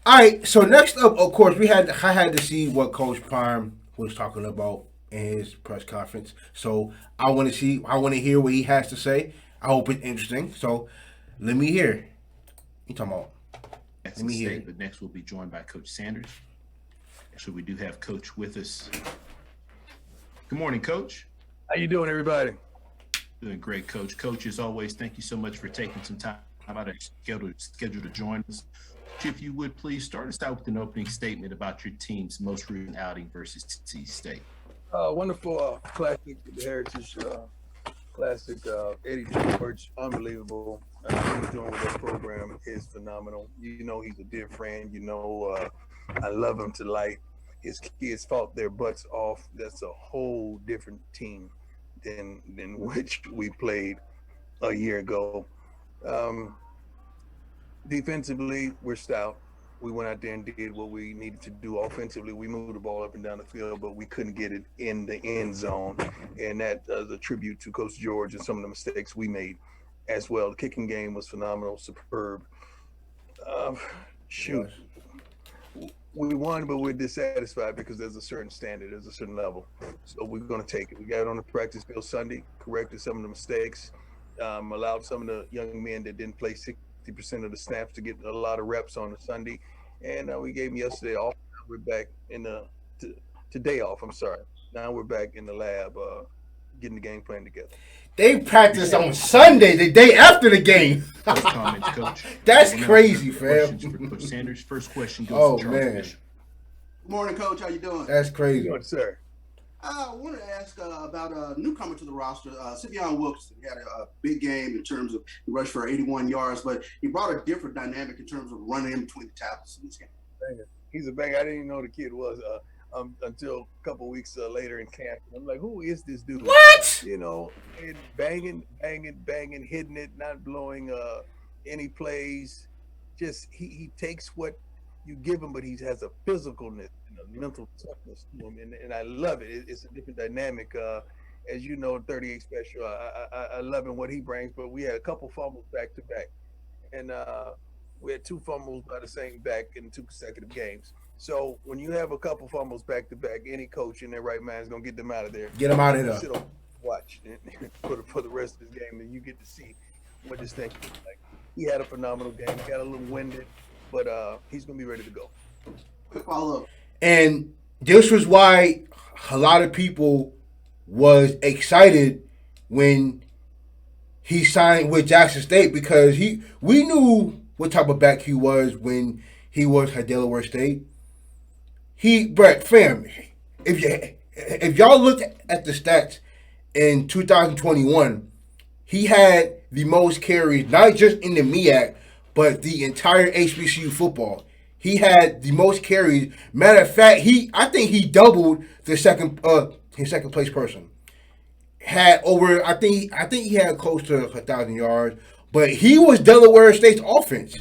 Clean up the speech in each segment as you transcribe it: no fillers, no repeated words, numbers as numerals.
All right. So next up, of course, I had to see what Coach Prime was talking about in his press conference. So I want to hear what he has to say. I hope it's interesting. So let me hear. You talking about? Let Kansas me hear State, it. but next we'll be joined by Coach Sanders. Actually, we do have Coach with us. Good morning, Coach. How you doing, everybody? Doing great, Coach. Coach, as always, thank you so much for taking some time out of your schedule to join us. Coach, if you would please start us out with an opening statement about your team's most recent outing versus Tennessee State. Wonderful classic, the Heritage classic. Eddie George, unbelievable. What he's doing with that program is phenomenal. You know, he's a dear friend. You know, I love him to life. His kids fought their butts off. That's a whole different team than which we played a year ago. Um, Defensively, we're stout. We went out there and did what we needed to do. Offensively, we moved the ball up and down the field, but we couldn't get it in the end zone. And that is a tribute to Coach George and some of the mistakes we made as well. The kicking game was phenomenal, superb. Um, It shoot, was. we won, but we're dissatisfied because there's a certain standard, there's a certain level. So we're going to take it. We got it on the practice field Sunday, corrected some of the mistakes, allowed some of the young men that didn't play 60% of the snaps to get a lot of reps on the Sunday. And we gave them yesterday off. Now we're back in the today off. I'm sorry. Now we're back in the lab getting the game plan together. They practiced Appreciate on those Sunday, comments. the day after the game. Those comments, Coach. That's We'll now turn crazy, to questions for fam. Coach Sanders. First question goes to Oh Charles man, Bishop. Good morning, Coach. How you doing? that's How you crazy. doing, sir? I wanted to ask about a newcomer to the roster, Sivion Wilkerson. He had a big game in terms of he rushed for 81 yards, but he brought a different dynamic in terms of running in between the tackles in this game. Banger. He's a banger. I didn't even know the kid was until a couple of weeks later in camp. And I'm like, who is this dude? What? You know, and banging, hitting it, not blowing any plays. Just he takes what you give him, but he has a physicalness and a mental toughness to him, and I love it. It's a different dynamic. As you know, 38 special. I love him what he brings, but we had a couple fumbles back to back, and we had two fumbles by the same back in two consecutive games. So when you have a couple fumbles back to back, any coach in their right mind is gonna get them out of there. Get him out And of you there. sit on watch for the rest of this game, and you get to see what this thing is like. He had a phenomenal game. He got a little winded, but he's gonna be ready to go. Quick follow up. And this was why a lot of people was excited when he signed with Jackson State because we knew what type of back he was when he was at Delaware State. Brett, fam, if y'all look at the stats in 2021, he had the most carries, not just in the MEAC, but the entire HBCU football. He had the most carries. Matter of fact, I think he doubled the his second place person. Had over I think he had close to 1,000 yards, but he was Delaware State's offense.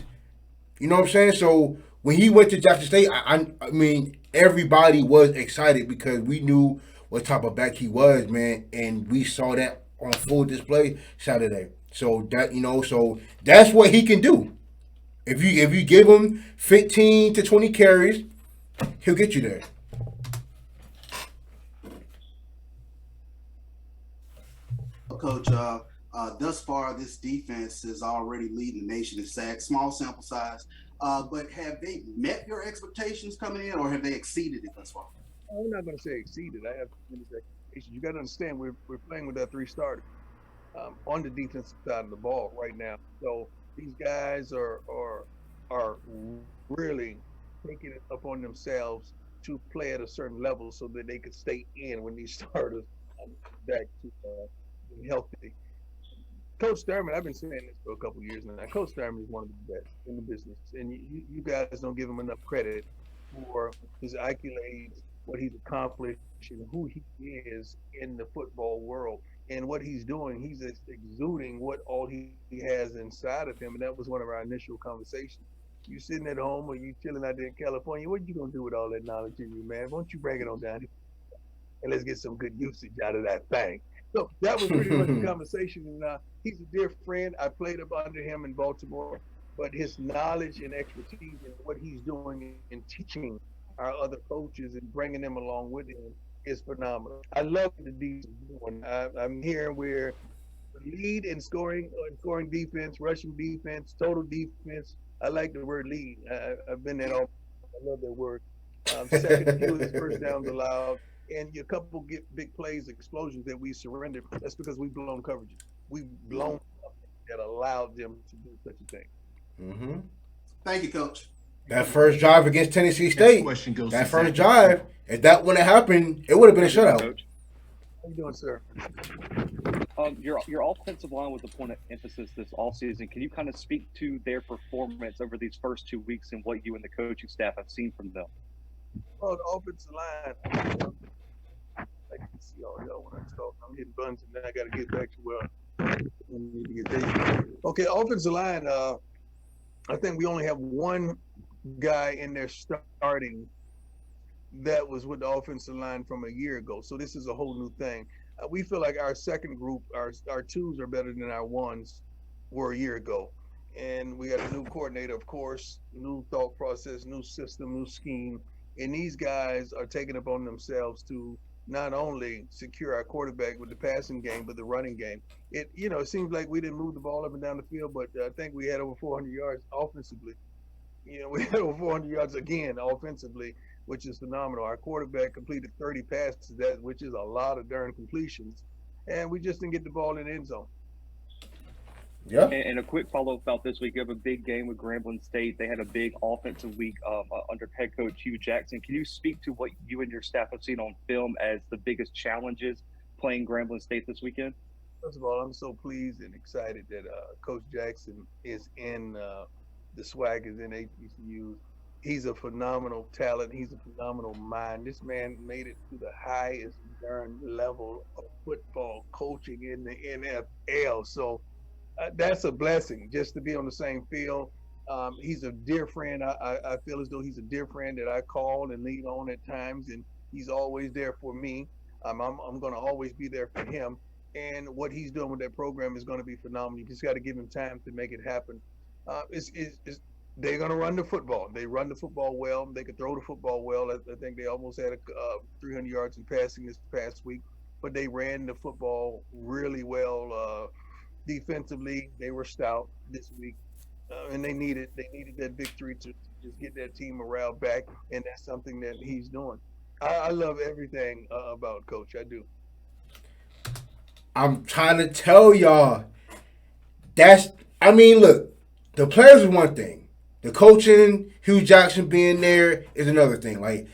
You know what I'm saying? So when he went to Jackson State, I mean everybody was excited because we knew what type of back he was, man, and we saw that on full display Saturday. So so that's what he can do. If you give him 15 to 20 carries, he'll get you there. Coach. Thus far, this defense is already leading the nation in sacks. Small sample size, but have they met your expectations coming in, or have they exceeded it thus far? I'm not going to say exceeded. I have tremendous expectations. You got to understand we're playing with our three starters on the defensive side of the ball right now. So these guys are really taking it upon themselves to play at a certain level so that they could stay in when these starters back to being healthy. Coach Thurman, I've been saying this for a couple of years now. Coach Thurman is one of the best in the business, and you guys don't give him enough credit for his accolades, what he's accomplished, and who he is in the football world. And what he's doing, he's exuding what all he has inside of him. And that was one of our initial conversations. You sitting at home or you chilling out there in California, what you gonna do with all that knowledge in you, man? Why don't you bring it on down and let's get some good usage out of that thing? So that was pretty much the conversation. And he's a dear friend. I played up under him in Baltimore, but his knowledge and expertise and what he's doing in teaching our other coaches and bringing them along with him is phenomenal. I love what the defense is doing. I'm hearing where lead in scoring defense, rushing defense, total defense. I like the word lead. I've been that all. I love that word. Second fewest first downs allowed, and your couple get big plays, explosions that we surrendered. That's because we've blown coverages. We've blown that allowed them to do such a thing. Mm-hmm. Thank you, Coach. That first drive against Tennessee Next State, question goes that to first Zach. drive, if that wouldn't have happened, it would have been a shutout. Coach. How you doing, sir? Your offensive line was a point of emphasis this offseason. Can you kind of speak to their performance over these first 2 weeks and what you and the coaching staff have seen from them? Oh, the offensive line. I can see all y'all when I talk. I'm hitting buttons, and then I got to get back to where I need to get there. Okay, offensive line. I think we only have one guy in there starting that was with the offensive line from a year ago. So this is a whole new thing. We feel like our second group, our twos are better than our ones were a year ago. And we got a new coordinator, of course, new thought process, new system, new scheme. And these guys are taking it upon themselves to not only secure our quarterback with the passing game, but the running game. It seems like we didn't move the ball up and down the field, but I think we had over 400 yards offensively. We had over 400 yards again offensively, which is phenomenal. Our quarterback completed 30 passes, which is a lot of darn completions, and we just didn't get the ball in the end zone. Yeah. And a quick follow-up about this week. You have a big game with Grambling State. They had a big offensive week under head coach Hugh Jackson. Can you speak to what you and your staff have seen on film as the biggest challenges playing Grambling State this weekend? First of all, I'm so pleased and excited that Coach Jackson is in the SWAC, is in HBCU. He's a phenomenal talent. He's a phenomenal mind. This man made it to the highest darn level of football coaching in the NFL. So that's a blessing just to be on the same field. He's a dear friend. I feel as though he's a dear friend that I call and lean on at times, and he's always there for me. I'm going to always be there for him. And what he's doing with that program is going to be phenomenal. You just got to give him time to make it happen. They're going to run the football. They run the football well. They can throw the football well. I think they almost had 300 yards in passing this past week, but they ran the football really well. Defensively, they were stout this week, and they needed that victory to just get that team morale back, and that's something that he's doing. I love everything about Coach. I do. I'm trying to tell y'all. Look, the players is one thing. The coaching, Hugh Jackson being there is another thing. Like,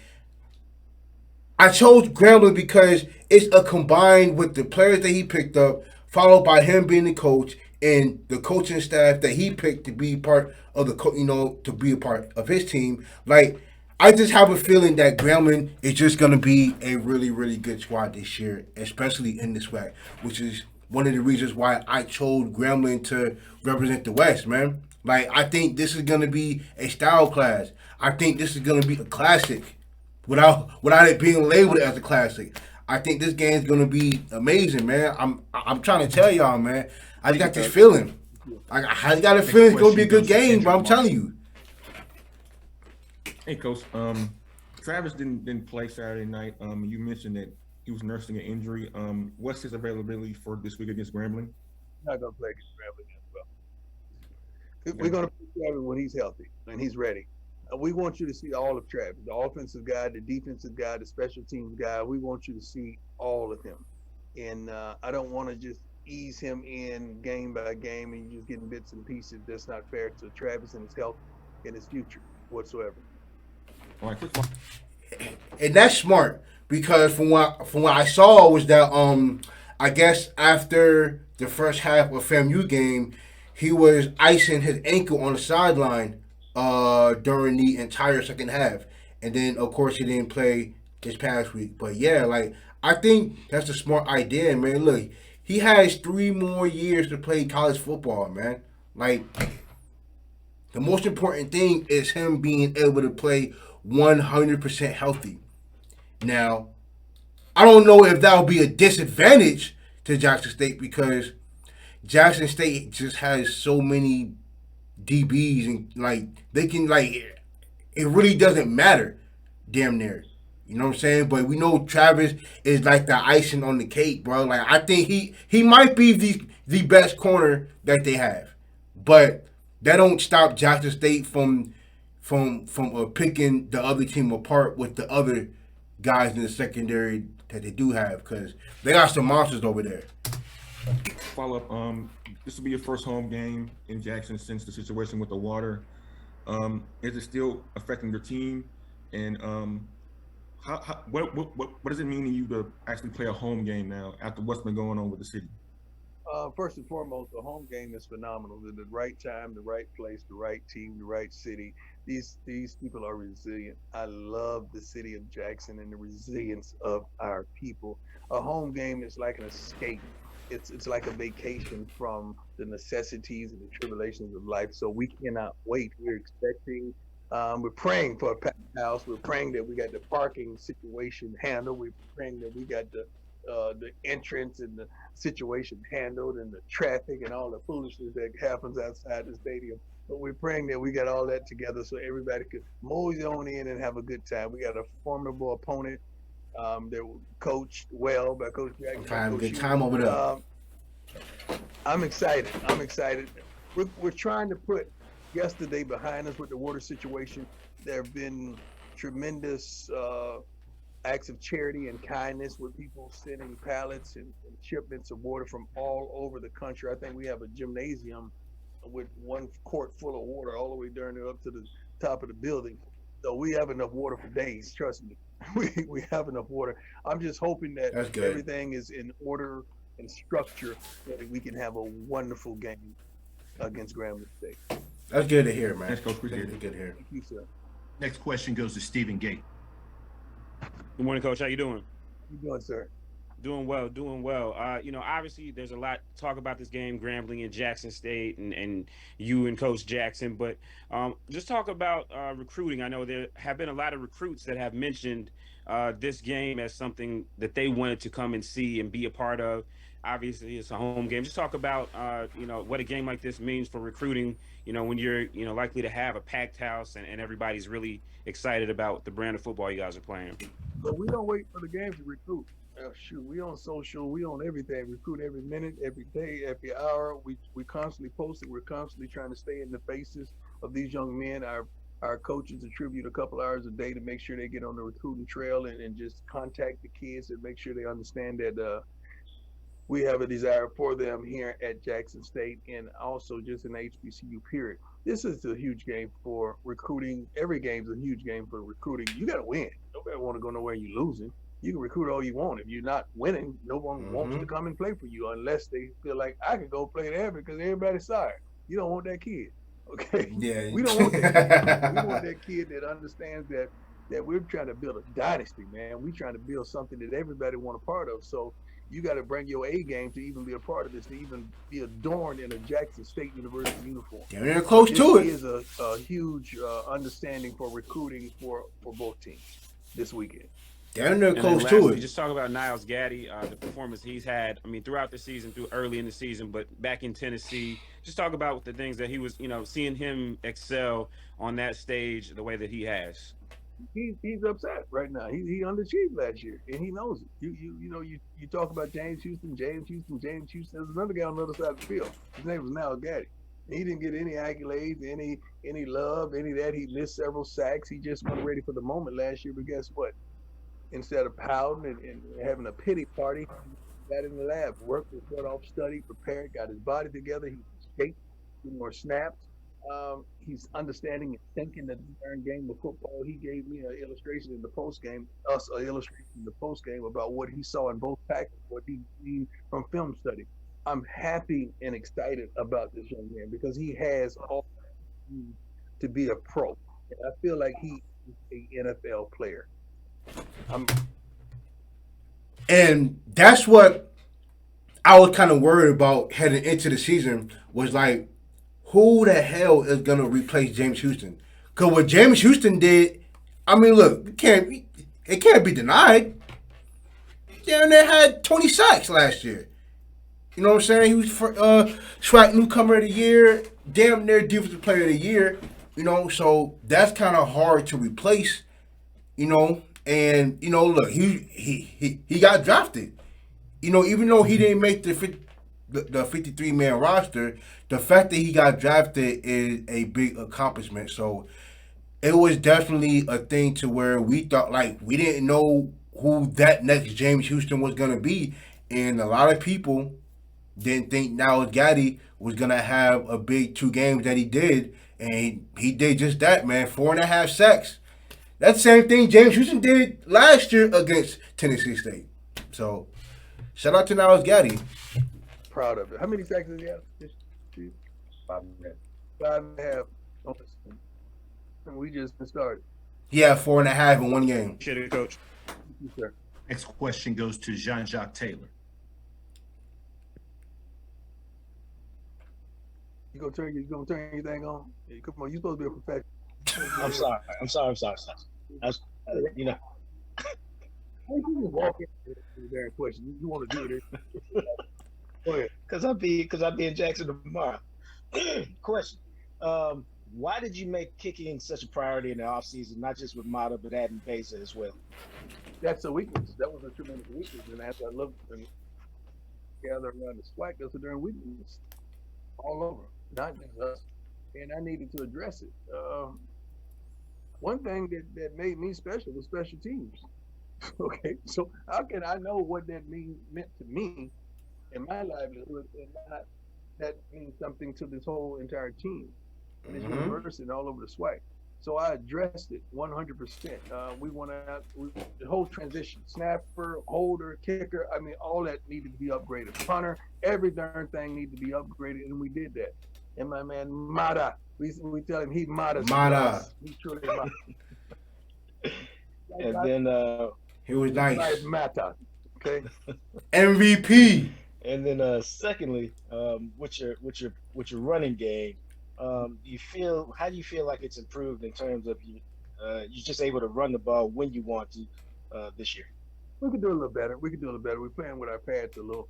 I chose Grambling because it's a combined with the players that he picked up, followed by him being the coach and the coaching staff that he picked to be part of to be a part of his team. Like, I just have a feeling that Grambling is just going to be a really, really good squad this year, especially in this WAC, which is one of the reasons why I chose Grambling to represent the West, man. Like, I think this is going to be a style class. I think this is going to be a classic without it being labeled as a classic. I think this game is going to be amazing, man. I'm trying to tell y'all, man. I just got this feeling. I got a feeling it's going to be a good game, bro. I'm telling you. Hey, Coach. Travis didn't play Saturday night. You mentioned that he was nursing an injury. What's his availability for this week against Grambling? Not going to play against Grambling as well. We're going to play Travis when he's healthy and he's ready. We want you to see all of Travis, the offensive guy, the defensive guy, the special teams guy. We want you to see all of him. And I don't want to just ease him in game by game and you just getting bits and pieces. That's not fair to Travis and his health and his future whatsoever. All right, and that's smart because from what I saw was that I guess after the first half of FAMU game, he was icing his ankle on the sideline during the entire second half, and then of course he didn't play this past week. But yeah, like I think that's a smart idea, man. Look, he has 3 more years to play college football, man. Like the most important thing is him being able to play 100% healthy. Now, I don't know if that will be a disadvantage to Jackson State because Jackson State just has so many DBs and like they can like it really doesn't matter, damn near. You know what I'm saying? But we know Travis is like the icing on the cake, bro. Like I think he might be the best corner that they have, but that don't stop Jackson State from picking the other team apart with the other guys in the secondary that they do have because they got some monsters over there. Follow up. This will be your first home game in Jackson since the situation with the water. Is it still affecting your team? And what does it mean to you to actually play a home game now after what's been going on with the city? First and foremost, the home game is phenomenal. At the right time, the right place, the right team, the right city. These people are resilient. I love the city of Jackson and the resilience of our people. A home game is like an escape. It's like a vacation from the necessities and the tribulations of life. So we cannot wait. We're expecting. We're praying for a packed house. We're praying that we got the parking situation handled. We're praying that we got the entrance and the situation handled and the traffic and all the foolishness that happens outside the stadium. But we're praying that we got all that together so everybody could mosey on in and have a good time. We got a formidable opponent that coached well by Coach Jackson. Have a good time over there. I'm excited. We're trying to put yesterday behind us with the water situation. There have been tremendous acts of charity and kindness with people sending pallets and shipments of water from all over the country. I think we have a gymnasium with one court full of water all the way down up to the top of the building. So we have enough water for days. Trust me, we have enough water. I'm just hoping that everything is in order and structure so that we can have a wonderful game against Grambling State. That's good to hear, man. Thanks, Coach. Appreciate Good to hear. Thank you, sir. Next question goes to Stephen Gate. Good morning, Coach. How you doing? How you doing, sir? Doing well. Obviously there's a lot to talk about this game, Grambling and Jackson State and you and Coach Jackson, but just talk about recruiting. I know there have been a lot of recruits that have mentioned this game as something that they wanted to come and see and be a part of. Obviously, it's a home game. Just talk about, what a game like this means for recruiting, when you're, likely to have a packed house and everybody's really excited about the brand of football you guys are playing. But we don't wait for the game to recruit. We on social, we on everything. Recruit every minute, every day, every hour. We constantly posting. We're constantly trying to stay in the faces of these young men. Our coaches attribute a couple hours a day to make sure they get on the recruiting trail and just contact the kids and make sure they understand that we have a desire for them here at Jackson State and also just in the HBCU period. This is a huge game for recruiting. Every game's a huge game for recruiting. You got to win. Nobody want to go nowhere you're losing. You can recruit all you want. If you're not winning, no one wants to come and play for you unless they feel like I can go play there because everybody's sorry. You don't want that kid, okay? Yeah. We don't want that kid. We want that kid that understands that we're trying to build a dynasty, man. We're trying to build something that everybody want a part of. So you got to bring your A game to even be a part of this, to even be adorned in a Jackson State University uniform. They're close to it. It is a huge understanding for recruiting for both teams this weekend. They're close to it. Just talk about Niles Gaddy, the performance he's had. I mean, throughout the season, through early in the season, but back in Tennessee. Just talk about the things that he was, seeing him excel on that stage the way that he has. He's upset right now. He underachieved last year, and he knows it. You talk about James Houston. There's another guy on the other side of the field. His name was Niles Gaddy. He didn't get any accolades, any love, any of that. He missed several sacks. He just wasn't ready for the moment last year. But guess what? Instead of pouting and having a pity party, he got in the lab, worked his butt off, studied, prepared, got his body together. He escaped, more snaps. He's understanding and thinking the darn game of football. He gave me an illustration in the post game, about what he saw in both packages, what he seen from film study. I'm happy and excited about this young man because he has all to be a pro. And I feel like he is an NFL player. And that's what I was kind of worried about heading into the season was like, who the hell is going to replace James Houston? Because what James Houston did, I mean, look, it can't be denied. Down there had 20 sacks last year. You know what I'm saying? He was SWAC newcomer of the year. damn near defensive player of the year. So that's kind of hard to replace. And look, he got drafted. Even though he didn't make the 53-man roster, the fact that he got drafted is a big accomplishment. So it was definitely a thing to where we thought, like, we didn't know who that next James Houston was gonna be, and a lot of people didn't think Niles Gaddy was gonna have a big 2 games that he did, and he did just that, man. 4.5 sacks. That's the same thing James Houston did last year against Tennessee State. So shout out to Niles Gaddy. Proud of it. How many sacks did he have? 5.5. And we just started. He had 4.5 in 1 game. Shit, coach. Sure. Next question goes to Jean-Jacques Taylor. You gonna turn anything on? Hey, come on, you supposed to be a professional. I'm sorry. That's, you know. How you just walk into the damn question? You want to do it? Go ahead. Because I'll be in Jackson tomorrow. Question. Why did you make kicking such a priority in the offseason, not just with Mata, but adding Beza as well? That's a weakness. That was a tremendous weakness. And as I looked and gathered around the SWAC, that's a darn weakness all over, not just us. And I needed to address it. One thing that made me special was special teams. Okay, so how can I know what that meant to me in my livelihood, and not that means something to this whole entire team, this university, and all over the SWAC? So I addressed it 100%. We went out, the whole transition, snapper, holder, kicker, I mean, all that needed to be upgraded. Punter, every darn thing needed to be upgraded, and we did that. And my man Mata, we tell him he Mata. He truly Mata. And then he was nice. Mata, okay. MVP. And then secondly, with your running game, how do you feel like it's improved in terms of you're just able to run the ball when you want to this year? We could do a little better. We're playing with our pads a little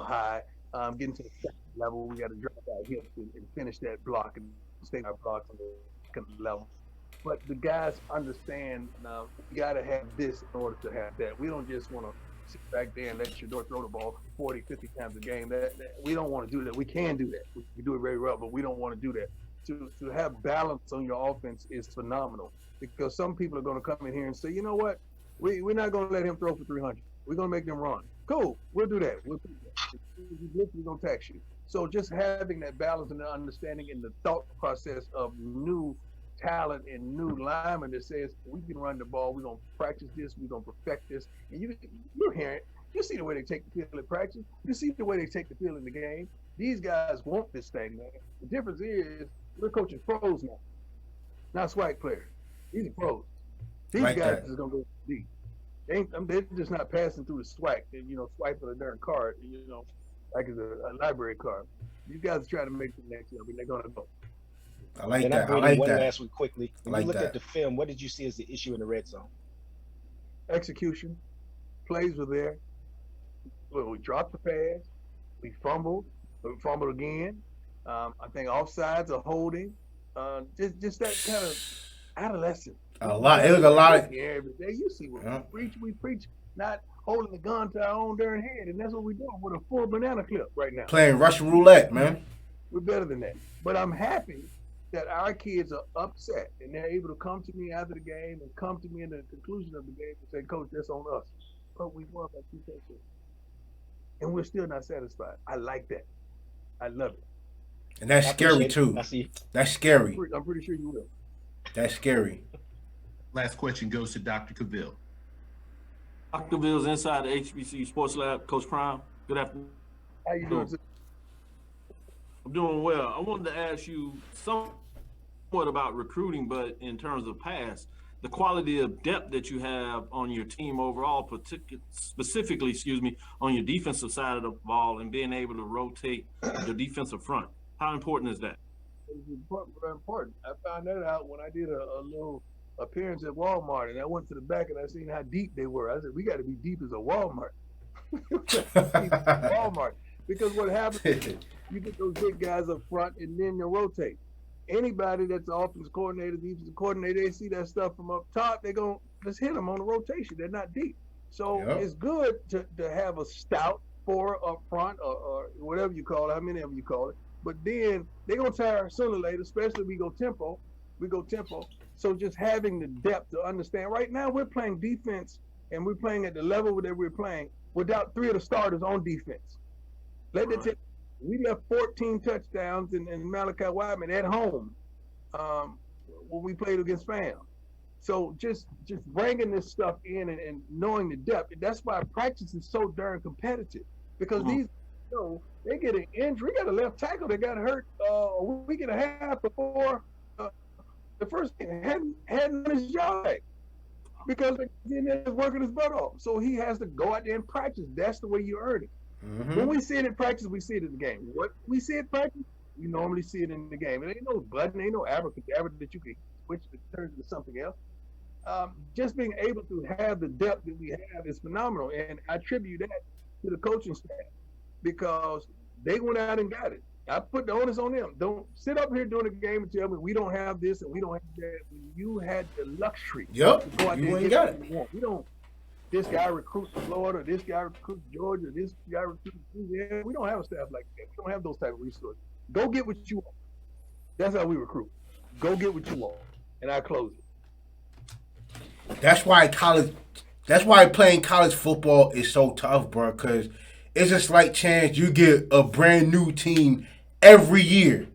high. Getting to the second level, we got to drop our hips and finish that block and stay our blocks on the second level. But the guys understand now you got to have this in order to have that. We don't just want to sit back there and let Shador throw the ball 40, 50 times a game. That we don't want to do that. We can do that. We do it very well, but we don't want to do that. To have balance on your offense is phenomenal, because some people are going to come in here and say, you know what, we're not going to let him throw for 300. We're going to make them run. Cool, we'll do that. We're going to tax you. So just having that balance and the understanding and the thought process of new talent and new linemen that says we can run the ball, we're going to practice this, we're going to perfect this. And you're hearing it. You see the way they take the field in practice. You see the way they take the field in the game. These guys want this thing, man. The difference is we're coaching pros now, not SWAC players. These are pros. These guys is going to go deep. They're just not passing through the SWAC and, swiping a darn card, like it's a library card. These guys are trying to make the next level, and they're going to go. I like and that. I like one that. last one quickly. When you look at the film, what did you see as the issue in the red zone? Execution. Plays were there. Well, we dropped the pass. We fumbled. We fumbled again. I think offsides or holding. Just that kind of adolescent. A lot. It was a lot. Every day you see what we preach, not holding the gun to our own darn head, and that's what we're doing with a full banana clip right now. Playing Russian roulette, man. We're better than that. But I'm happy that our kids are upset and they're able to come to me after the game and come to me in the conclusion of the game and say, Coach, that's on us. But we won by 2 touchdowns. And we're still not satisfied. I like that. I love it. And that's scary too. That's scary. I'm pretty sure you will. That's scary. Last question goes to Dr. Cavill. Dr. Cavill's inside the HBC Sports Lab. Coach Prime, good afternoon. How you doing? I'm doing well. I wanted to ask you somewhat about recruiting, but in terms of pass, the quality of depth that you have on your team overall, specifically, on your defensive side of the ball and being able to rotate the defensive front. How important is that? It's very important. I found that out when I did a little appearance at Walmart, and I went to the back and I seen how deep they were. I said, we got to be deep as a Walmart. Walmart. Because what happens, you get those big guys up front, and then you rotate. Anybody that's the offense coordinator, defensive coordinator, they see that stuff from up top, they're going to just hit them on the rotation. They're not deep. So it's good to have a stout four up front or whatever you call it, how many of them you call it. But then they're going to tire sooner or later, especially we go tempo. So just having the depth to understand. Right now we're playing defense, and we're playing at the level that we're playing without three of the starters on defense. We left 14 touchdowns in Malachi Wideman at home when we played against FAM. So just bringing this stuff in and knowing the depth. And that's why practice is so darn competitive, because these, they get an injury. We got a left tackle that got hurt a week and a half before the first game. Hadn't his job back because he was working his butt off. So he has to go out there and practice. That's the way you earn it. Mm-hmm. When we see it in practice, we see it in the game. What we see in practice, we normally see it in the game. It ain't no button, ain't no abracadabra that you can switch to turn into something else. Just being able to have the depth that we have is phenomenal, and I attribute that to the coaching staff because they went out and got it. I put the onus on them. Don't sit up here during the game and tell me we don't have this and we don't have that. When you had the luxury to go out there and get what you want. We don't. This guy recruits Florida, this guy recruits Georgia, this guy recruits Louisiana. We don't have a staff like that. We don't have those type of resources. Go get what you want. That's how we recruit. Go get what you want. And I close it. That's why playing college football is so tough, bro, because it's a slight chance you get a brand new team every year.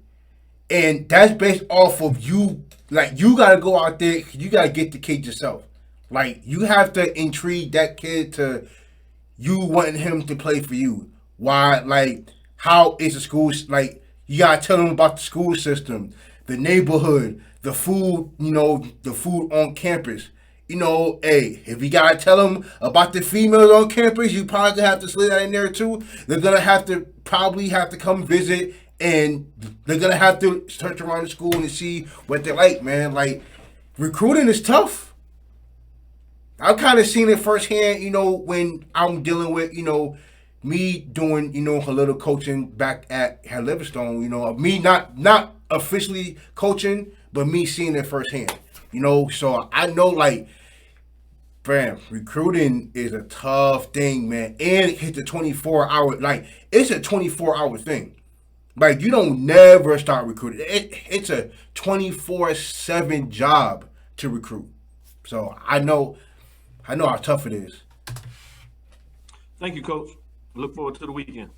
And that's based off of you. Like, you got to go out there, you got to get the kid yourself. Like, you have to intrigue that kid to you wanting him to play for you. Why? Like, how is the school? Like, you gotta tell them about the school system, the neighborhood, the food. The food on campus. Hey, if you gotta tell them about the females on campus, you probably have to slid that in there too. They're gonna probably have to come visit, and they're gonna have to search around the school and see what they're like, man. Like, recruiting is tough. I've kind of seen it firsthand, when I'm dealing with, me doing, a little coaching back at Livingstone, me not officially coaching, but me seeing it firsthand, so I know, like, fam, recruiting is a tough thing, man, and it's a 24-hour, like, it's a 24-hour thing. Like, you don't never start recruiting. It's a 24/7 job to recruit. So I know how tough it is. Thank you, Coach. Look forward to the weekend.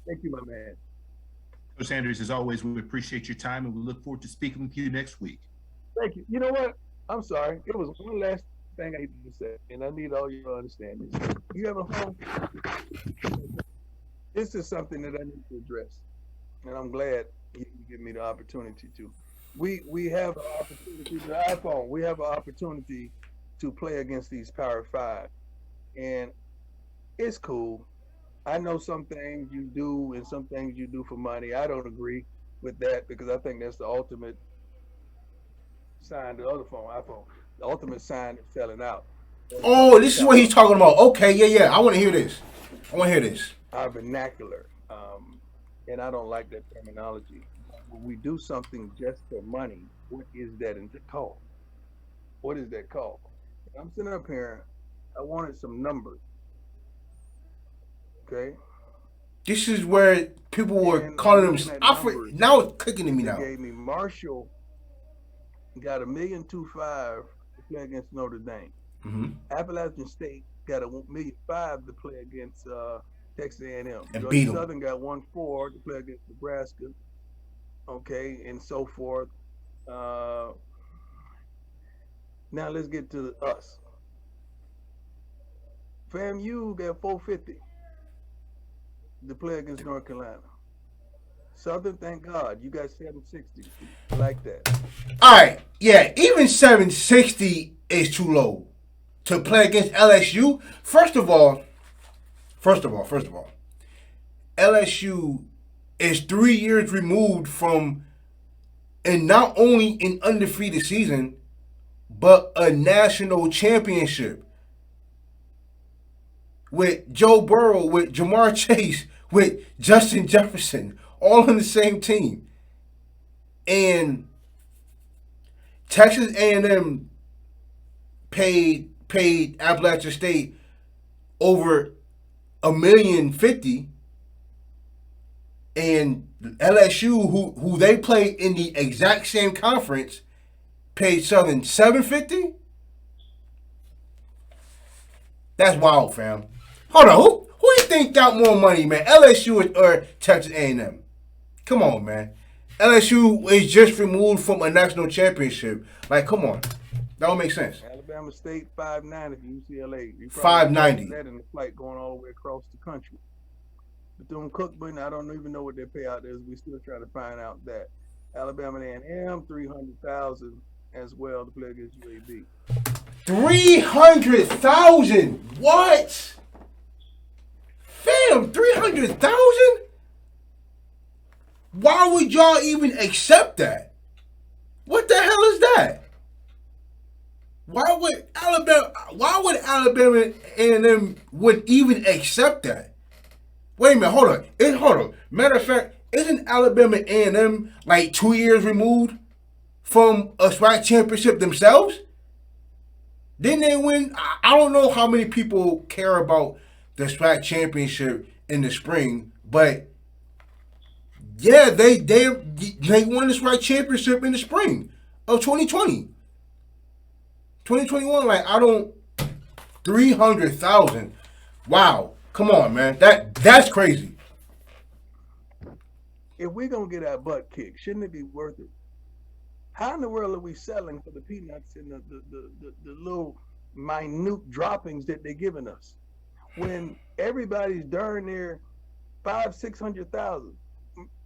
Thank you, my man. Coach Sanders, as always, we appreciate your time, and we look forward to speaking with you next week. Thank you. You know what? I'm sorry. It was one last thing I needed to say, and I need all you to understand this. You have a home. This is something that I need to address, and I'm glad you give me the opportunity to. We have an opportunity to the iPhone. We have an opportunity to play against these Power 5. And it's cool. I know some things you do and some things you do for money. I don't agree with that because I think that's the ultimate sign, the other phone, iPhone, the ultimate sign of selling out. Oh, this is what he's talking about. Okay, yeah. I want to hear this. Our vernacular. And I don't like that terminology. When we do something just for money, what is that called? What is that called? I'm sitting up here. I wanted some numbers. Okay. This is where people were calling them. Now it's clicking to me now. Gave me Marshall got $1.25 million to play against Notre Dame. Mm-hmm. Appalachian State got $1.5 million to play against Texas A&M. And beat them. Southern got $1.4 million to play against Nebraska. Okay, and so forth. Now let's get to us. FAMU got $450 to play against North Carolina. Southern, thank God, you got $760. I like that. All right, yeah, even $760 is too low to play against LSU. First of all, LSU is 3 years removed from, and not only an undefeated season, but a national championship with Joe Burrow, with Jamar Chase, with Justin Jefferson, all on the same team. And Texas A&M paid Appalachian State over $1,050,000, and LSU, who they play in the exact same conference, paid Southern $750,000. That's wild, fam. Hold on, who you think got more money, man? LSU or Texas A&M? Come on, man. LSU is just removed from a national championship. Like, come on, that don't make sense. Alabama State 590 for UCLA. You $590. That in the flight going all the way across the country. Bethune-Cookman, I don't even know what their payout is. We still trying to find out that. Alabama A&M $300,000 as well to play against UAB. $300,000. What? Fam, $300,000? Why would y'all even accept that? What the hell is that? Why would Alabama A&M would even accept that? Wait a minute, hold on. Matter of fact, isn't Alabama A&M like 2 years removed from a SWAC championship themselves? Didn't they win? I don't know how many people care about the SWAC championship in the spring, but yeah, they won the SWAC championship in the spring of 2020. 2021, like, I don't, 300,000. Wow. Come on, man. That's crazy. If we're going to get our butt kicked, shouldn't it be worth it? How in the world are we selling for the peanuts and the little minute droppings that they're giving us when everybody's darn near 500,000-600,000?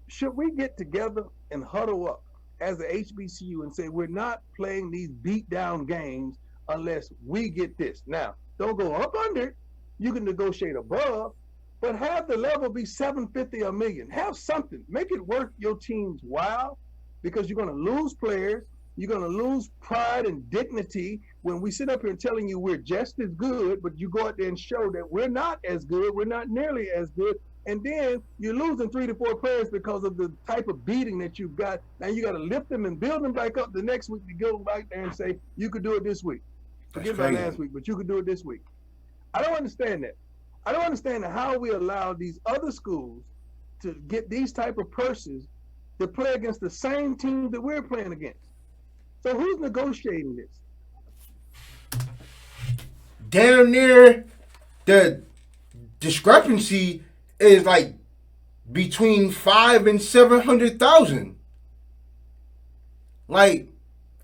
Should we get together and huddle up as a HBCU and say we're not playing these beat down games unless we get this? Now, don't go up under it. You can negotiate above, but have the level be 750 or $1 million. Have something. Make it worth your team's while, because you're going to lose players. You're going to lose pride and dignity when we sit up here and telling you we're just as good, but you go out there and show that we're not as good. We're not nearly as good. And then you're losing 3 to 4 players because of the type of beating that you've got. Now you got to lift them and build them back up the next week to go back there and say, you could do it this week. Forget about last week, but you could do it this week. I don't understand that. I don't understand how we allow these other schools to get these type of purses to play against the same team that we're playing against. So who's negotiating this? Damn near the discrepancy is like between 500,000 and 700,000.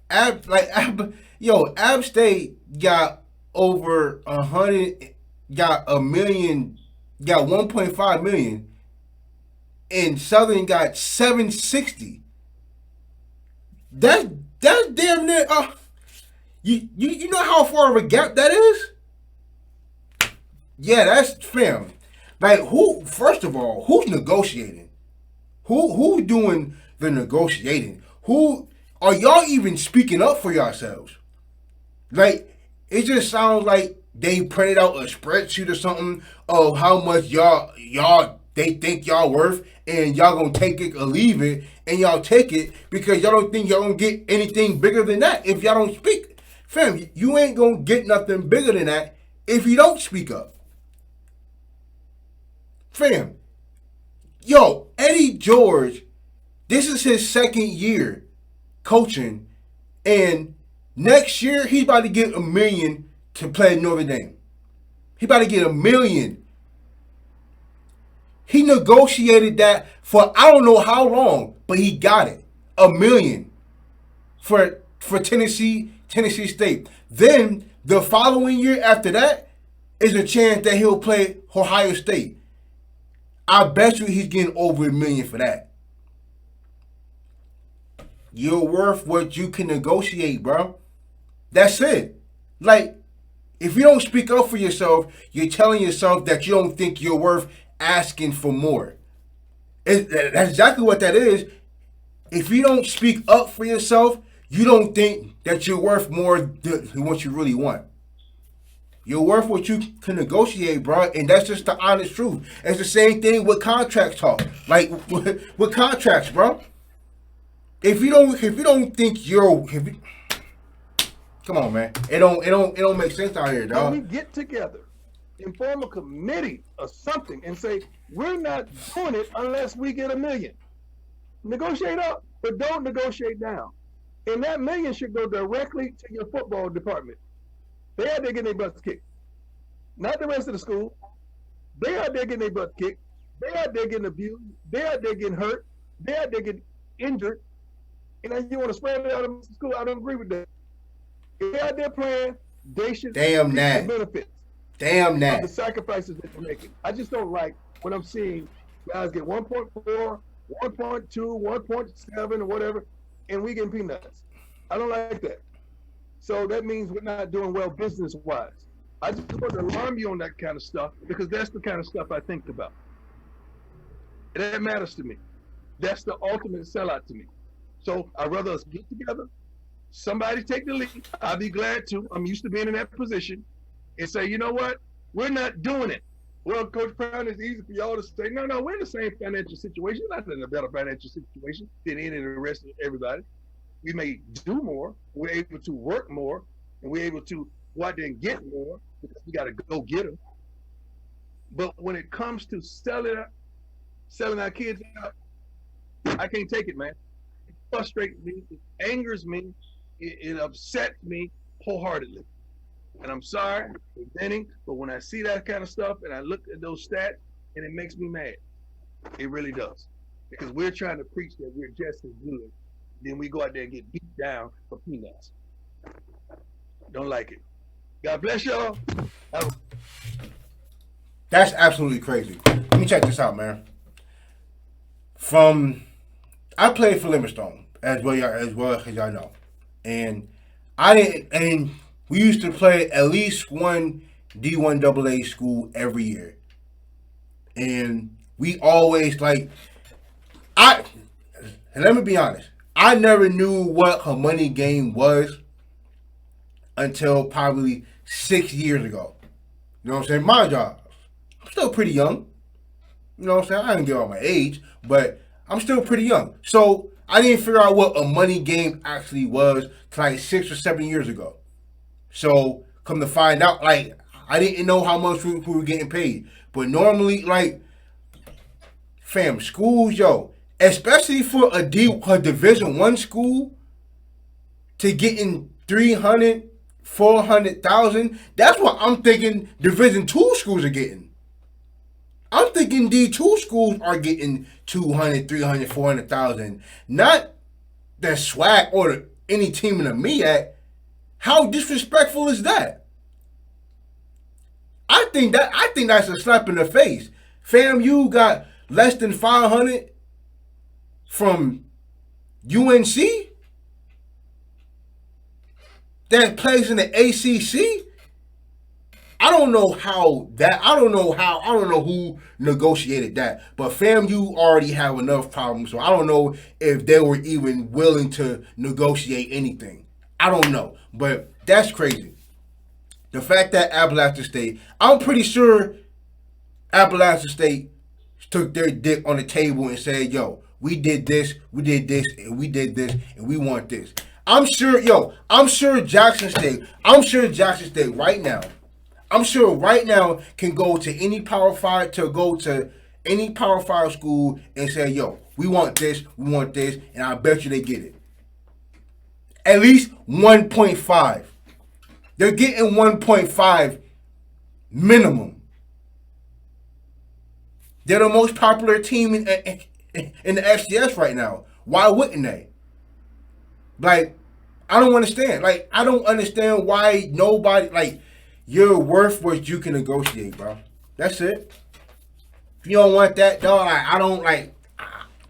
App State got over 100, got $1 million, got 1.5 million, and Southern got 760. That's damn near. You know how far of a gap that is? Yeah, that's fam. Like, who? First of all, who's negotiating? Who's doing the negotiating? Who are y'all even speaking up for yourselves? Like, it just sounds like they printed out a spreadsheet or something of how much y'all they think y'all worth, and y'all gonna take it or leave it, and y'all take it because y'all don't think y'all gonna get anything bigger than that if y'all don't speak. Fam, you ain't gonna get nothing bigger than that if you don't speak up. Fam, yo, Eddie George, this is his second year coaching, and next year he's about to get $1 million to play at Notre Dame. He about to get $1 million. He negotiated that for I don't know how long, but he got it. $1 million for Tennessee State. Then the following year after that is a chance that he'll play Ohio State. I bet you he's getting over $1 million for that. You're worth what you can negotiate, bro. That's it. Like, if you don't speak up for yourself, you're telling yourself that you don't think you're worth asking for more. That's exactly what that is. If you don't speak up for yourself, you don't think that you're worth more than what you really want. You're worth what you can negotiate, bro, and that's just the honest truth. It's the same thing with contract talk, like with contracts, bro. If you don't think come on, man, it don't make sense out here, Can we dog. get together and form a committee or something and say, we're not doing it unless we get $1 million? Negotiate up, but don't negotiate down. And that $1 million should go directly to your football department. They out there getting their butts kicked. Not the rest of the school. They out there getting their butts kicked. They out there getting abused. They out there getting hurt. They out there getting injured. And then you want to spread it out of the school. I don't agree with that. If they're out there playing, they should Damn reap that. the benefits Damn of that. the sacrifices that they're making. I just don't like when I'm seeing guys get 1.4, 1.2, 1.7, or whatever, and we getting peanuts. I don't like that. So that means we're not doing well business-wise. I just want to alarm you on that kind of stuff because that's the kind of stuff I think about. And that matters to me. That's the ultimate sellout to me. So I'd rather us get together, somebody take the lead. I'll be glad to. I'm used to being in that position and say, you know what? We're not doing it. Well, Coach Brown, it's easy for y'all to say, no, we're in the same financial situation. We're not in a better financial situation than any of the rest of everybody. We may do more. We're able to work more, and we're able to go out there and get more because we got to go get them. But when it comes to selling our kids out, I can't take it, man. It frustrates me. It angers me. It upsets me wholeheartedly. And I'm sorry for venting, but when I see that kind of stuff and I look at those stats, and it makes me mad. It really does. Because we're trying to preach that we're just as good. Then we go out there and get beat down for peanuts. Don't like it. God bless y'all. That's absolutely crazy. Let me check this out, man. I played for Limestone as well as y'all know, and we used to play at least one D1 AA school every year, and we always let me be honest. I never knew what a money game was until probably 6 years ago. You know what I'm saying? My job. I'm still pretty young. You know what I'm saying? I didn't give out my age, but I'm still pretty young. So I didn't figure out what a money game actually was till like 6 or 7 years ago. So come to find out, I didn't know how much we were getting paid. But normally, fam, schools, especially for a Division I school, to getting 300, 400,000, that's what I'm thinking Division II schools are getting. I'm thinking D2 schools are getting 200, 300, 400,000. Not the SWAC or any team in the MEAC. How disrespectful is that? I think that's a slap in the face. Fam, you got less than 500 from UNC that plays in the ACC. I don't know who negotiated that. But fam, you already have enough problems. So I don't know if they were even willing to negotiate anything. I don't know. But that's crazy. The fact that Appalachian State, I'm pretty sure Appalachian State took their dick on the table and said, we did this, and we did this, and we want this. I'm sure Jackson State right now, can go to any Power 5 school and say, we want this, and I bet you they get it. At least 1.5. They're getting 1.5 minimum. They're the most popular team in the FCS right now. Why wouldn't they? I don't understand. I don't understand why nobody, you're worth what you can negotiate, bro. That's it. If you don't want that, dog,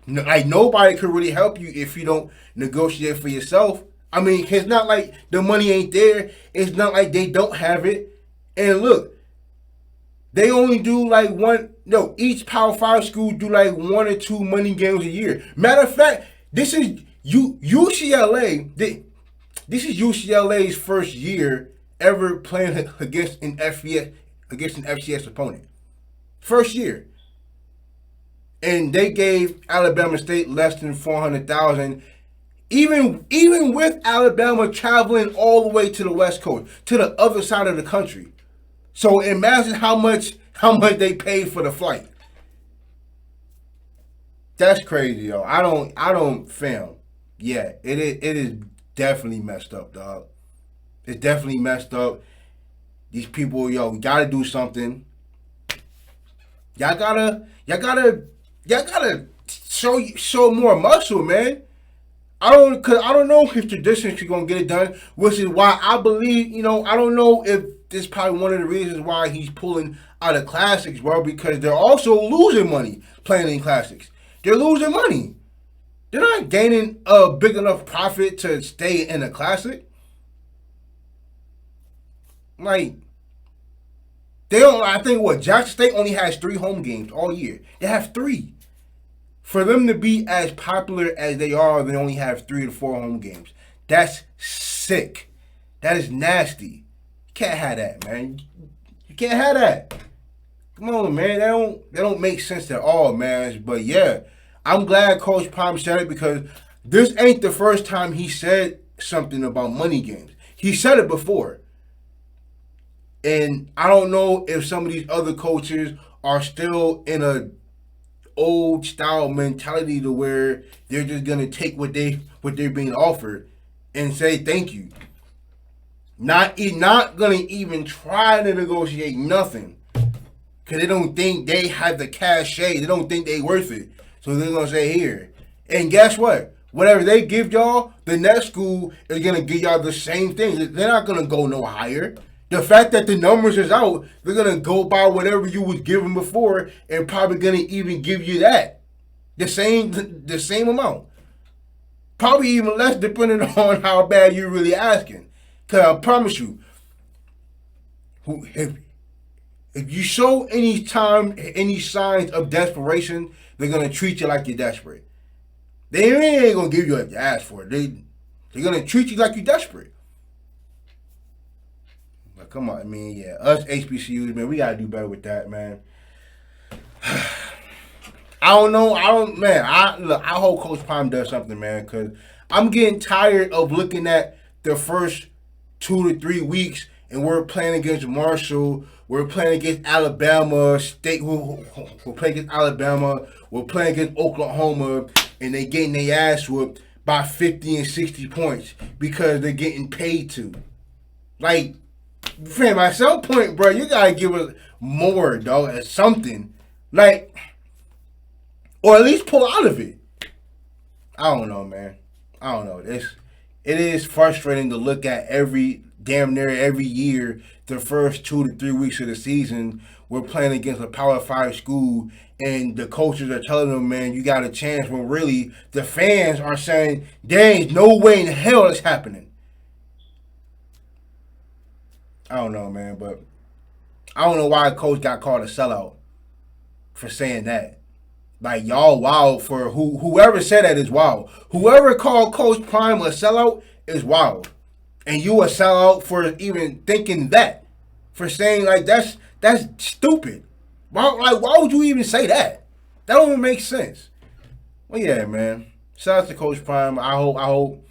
nobody could really help you if you don't negotiate for yourself. I mean, it's not like the money ain't there. It's not like they don't have it. And look, they only do each Power 5 school do 1 or 2 money games a year. Matter of fact, this is UCLA. This is UCLA's first year ever playing against an FCS opponent. First year. And they gave Alabama State less than 400,000. Even with Alabama traveling all the way to the West Coast, to the other side of the country. So imagine how much they paid for the flight. That's crazy, yo. I don't fam. Yeah, it is definitely messed up, dog. It's definitely messed up. These people, yo, we gotta do something. Y'all gotta show more muscle, man. I don't know if traditions are gonna get it done, which is why I believe, I don't know if this is probably one of the reasons why he's pulling out of classics, bro, because they're also losing money playing in classics. They're losing money. They're not gaining a big enough profit to stay in a classic. Like, they don't. I think Jackson State only has 3 home games all year. They have 3. For them to be as popular as they are, they only have 3 to 4 home games. That's sick. That is nasty. You can't have that, man. You can't have that. Come on, man. That don't make sense at all, man. But yeah, I'm glad Coach Prime said it because this ain't the first time he said something about money games. He said it before. And I don't know if some of these other coaches are still in a old style mentality to where they're just gonna take what they're being offered and say thank you. Not gonna even try to negotiate nothing because they don't think they have the cachet. They don't think they worth it, so they're gonna say here. And guess what? Whatever they give y'all, the next school is gonna give y'all the same thing. They're not gonna go no higher. The fact that the numbers is out, they're gonna go by whatever you was given before, and probably gonna even give you that, the same amount, probably even less, depending on how bad you're really asking. Cause I promise you, if you show any signs of desperation, they're gonna treat you like you're desperate. They ain't gonna give you what you ask for. They're gonna treat you like you're desperate. Come on, I mean, yeah, us HBCUs, man, we gotta do better with that, man. I don't know. I hope Coach Prime does something, man, because I'm getting tired of looking at the first 2 to 3 weeks and we're playing against Marshall, we're playing against Alabama State, we're playing against Alabama, we're playing against Oklahoma, and they getting their ass whooped by 50 and 60 points because they're getting paid to. Like, fam, at some point, bro, you gotta give us more, dog, at something. Like, or at least pull out of it. I don't know, man. I don't know. It is frustrating to look at damn near every year, the first 2 to 3 weeks of the season, we're playing against a Power 5 school, and the coaches are telling them, man, you got a chance, when really the fans are saying, there ain't no way in hell it's happening. I don't know, man, but I don't know why a coach got called a sellout for saying that. Like, y'all wild for whoever said that is wild. Whoever called Coach Prime a sellout is wild. And you a sellout for even thinking that. For saying, like, that's stupid. Why would you even say that? That don't even make sense. Well, yeah, man. Shout out to Coach Prime. I hope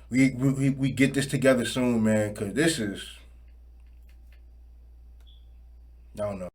we get this together soon, man, because this is, I don't know.